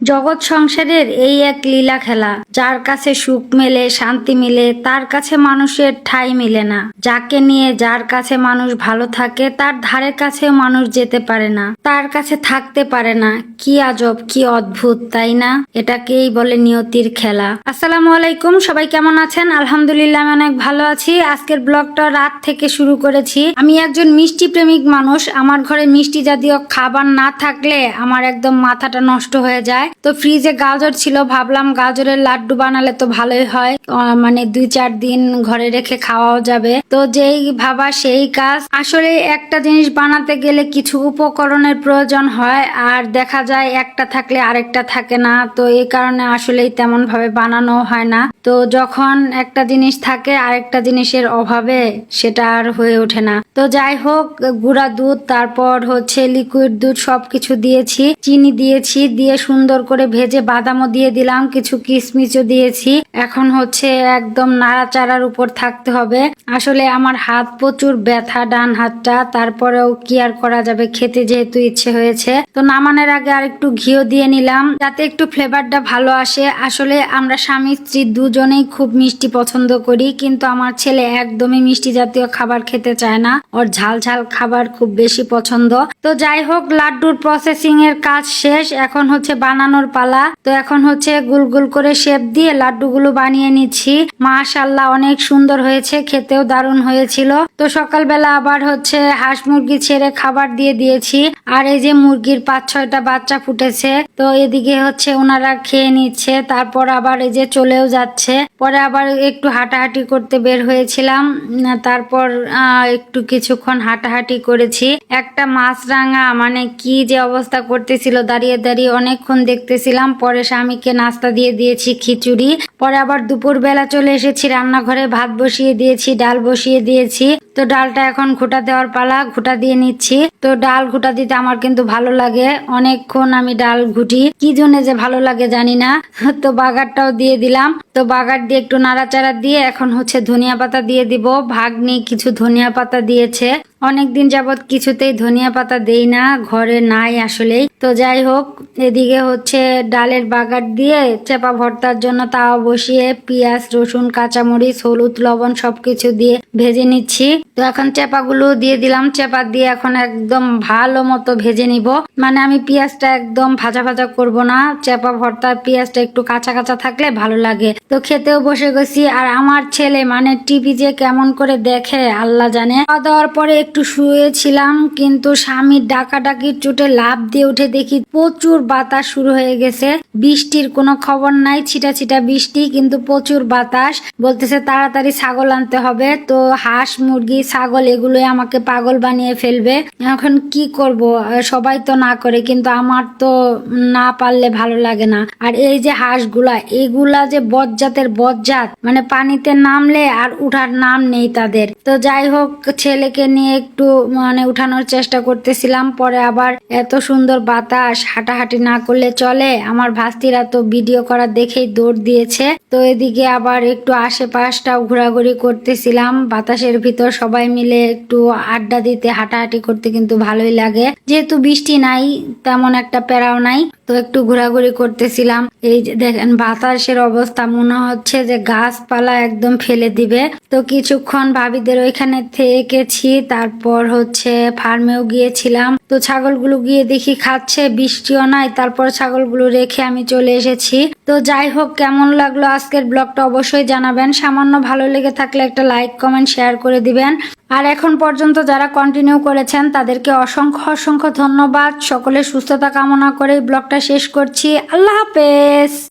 জগৎ সংসারের এই এক লীলা খেলা, যার কাছে সুখ মেলে, শান্তি মিলে, তার কাছে মানুষের ঠাঁই মিলে না। যাকে নিয়ে যার কাছে মানুষ ভালো থাকে, তার ধারে কাছে মানুষ যেতে পারে না, তার কাছে থাকতে পারে না। কি আজব, কি অদ্ভুত, তাই না? এটাকেই বলে নিয়তির খেলা। আসসালামু আলাইকুম, সবাই কেমন আছেন? আলহামদুলিল্লাহ, আমি অনেক ভালো আছি। আজকের ব্লগটা রাত থেকে শুরু করেছি। আমি একজন মিষ্টি প্রেমিক মানুষ। আমার ঘরে মিষ্টি জাতীয় খাবার না থাকলে আমার একদম মাথাটা নষ্ট হয়ে যায়। তো ফ্রিজে গাজর ছিল, ভাবলাম গাজরের লাড্ডু বানালে তো ভালোই হয়, মানে 2-4 দিন ঘরে রেখে খাওয়াও যাবে। তো যেই ভাবা সেই কাজ। আসলে একটা জিনিস বানাতে গেলে কিছু উপকরণের প্রয়োজন হয়, আর দেখা যায় একটা থাকলে আরেকটা থাকে না। তো এই কারণে আসলেই তেমন ভাবে বানানো হয় না। তো যখন একটা জিনিস থাকে আরেকটা জিনিসের অভাবে সেটা আর হয়ে ওঠে না। তো যাই হোক, গুঁড়া দুধ, তারপর হচ্ছে লিকুইড দুধ সবকিছু দিয়েছি, চিনি দিয়েছি, দিয়ে সুন্দর করে ভেজে বাদামও দিয়ে দিলাম, কিছু কিশমিশও দিয়েছি। এখন হচ্ছে একদম নাড়াচাড়ার উপর থাকতে হবে। আসলে আমার হাত প্রচুর ব্যথা, ডান হাতটা, তারপরেও কি আর করা যাবে, খেতে যেহেতু ইচ্ছে হয়েছে। তো নামানোর আগে আর একটু ঘিও দিয়ে নিলাম, যাতে একটু ফ্লেভারটা ভালো আসে। আসলে আমরা স্বামী স্ত্রী দুজনেই খুব মিষ্টি পছন্দ করি, কিন্তু আমার ছেলে একদমই মিষ্টি জাতীয় খাবার খেতে চায় না, ওর ঝাল ঝাল খাবার খুব বেশি পছন্দ। তো যাই হোক, লাড্ডুর প্রসেসিং এর কাজ শেষ, এখন হচ্ছে বানানোর পালা। তো এখন হচ্ছে গুল গুল করে শেপ দিয়ে লাড্ডুগুলো বানিয়ে নিচ্ছি। মাশাআল্লাহ, অনেক সুন্দর হয়েছে, খেতেও দারুণ হয়েছিল। তো সকালবেলা আবার হচ্ছে হাঁস মুরগি ছেড়ে খাবার দিয়ে দিয়েছি, আর এই যে মুরগির 5-6টা বাচ্চা ফুটেছে। তো এদিকে হচ্ছে ওনারা খেয়ে নিচ্ছে, তারপর আবার এই যে চলেও যাচ্ছে। পরে আবার একটু হাঁটাহাঁটি করতে বের হয়েছিলাম, তারপর একটু কিছুক্ষণ হাঁটাহাঁটি করেছি। একটা মাছরাঙা মানে কি যে অবস্থা করতেছিল, দাঁড়িয়ে দাঁড়িয়ে অনেকক্ষণ দেখতেছিলাম। পরে স্বামীকে নাস্তা দিয়ে দিয়েছি, খিচুড়ি। পরে আবার দুপুর বেলা চলে এসেছি রান্নাঘরে, ভাত বসিয়ে দিয়েছি, ডাল বসিয়ে দিয়েছি। তো ডালটা এখন ঘুটা দেওয়ার পালা, ঘুটা দিয়ে নিচ্ছি। তো ডাল ঘুটা দিতে আমার কিন্তু ভালো লাগে, অনেকক্ষণ আমি ডাল ঘুটি, কি জন্য যে ভালো লাগে জানি না। তো বাগারটাও দিয়ে দিলাম। তো বাগার দিয়ে একটু নাড়াচাড়া দিয়ে এখন হচ্ছে ধনিয়া পাতা দিয়ে দিব। ভাগ্নি কিছু ধনিয়া পাতা দিয়েছে, অনেকদিন যাবত কিছুতেই ধনিয়া পাতা দেই না, ঘরে নাই আসলেই। তো যাই হোক, এদিকে হচ্ছে ডালের বাগার দিয়ে চেপা ভর্তার জন্য তাওয়া বসিয়ে পেঁয়াজ, রসুন, কাঁচামরিচ, হলুদ, লবণ সবকিছু দিয়ে ভেজে নিচ্ছি। তো এখন চেপাগুলো দিয়ে দিলাম, চেপা দিয়ে এখন একদম ভালো মতো ভেজে নিব। মানে আমি পেঁয়াজটা একদম ভাজা ভাজা করব না, চেপা ভর্তার পেঁয়াজটা একটু কাঁচা কাঁচা থাকলে ভালো লাগে। তো খেতেও বসে গেছি, আর আমার ছেলে মানে টিভি যে কেমন করে দেখে আল্লাহ জানে। খাওয়া দাওয়ার পরে একটু শুয়েছিলাম, কিন্তু স্বামীর ডাকাডাকির চোটে লাফ দিয়ে উঠে দেখি প্রচুর বাতাস শুরু হয়ে গেছে। বৃষ্টির কোনো খবর নাই, ছিটা ছিটা বৃষ্টি, কিন্তু প্রচুর বাতাস। বলতেছে তাড়াতাড়ি ছাগল আনতে হবে। তো হাঁস, মুরগি, ছাগল এগুলোই আমাকে পাগল বানিয়ে ফেলবে। এখন কি করব, সবাই তো না করে, কিন্তু আমার তো না পারলে ভালো লাগে না। আর এই যে হাঁসগুলা, এগুলা যে বজ্জাতের বজ্জাত, মানে পানিতে নামলে আর উঠার নাম নেই তাদের। তো যাই হোক, ছেলেকে নিয়ে একটু মানে উঠানোর চেষ্টা করতেছিলাম। পরে আবার এত সুন্দর বাতাস, হাঁটাহাঁটি না করলে চলে। আমার ভাস্তিরা তো ভিডিও করা দেখেই দৌড় দিয়েছে। তো এদিকে আবার একটু আশেপাশটাও ঘোরাঘুরি করতেছিলাম, বাতাসের ভিতর সবাই মিলে একটু আড্ডা দিতে, হাঁটাহাঁটি করতে কিন্তু ভালোই লাগে। যেহেতু বৃষ্টি নাই, তেমন একটা প্যারাও নাই, তো একটু ঘোরাঘুরি করতেছিলাম। এই যে দেখেন বাতাসের অবস্থা, মনে হচ্ছে যে গাছপালা একদম ফেলে দিবে। তো কিছুক্ষণ ভাবিদের ওইখানে থেকেছি, তারপর হচ্ছে ফার্মেও গিয়েছিলাম। তো ছাগলগুলো গিয়ে দেখি খাচ্ছে, বৃষ্টিও নাই, তারপর ছাগলগুলো রেখে আমি চলে এসেছি। তো যাই হোক, কেমন লাগলো আজকের ব্লগটা অবশ্যই জানাবেন। সামান্য ভালো লেগে থাকলে একটা লাইক, কমেন্ট, শেয়ার করে দিবেন। আর এখন পর্যন্ত যারা কন্টিনিউ করেছেন তাদেরকে অসংখ্য অসংখ্য ধন্যবাদ। সকলের সুস্থতা কামনা করে ব্লগটা শেষ করছি। আল্লাহ হাফেজ।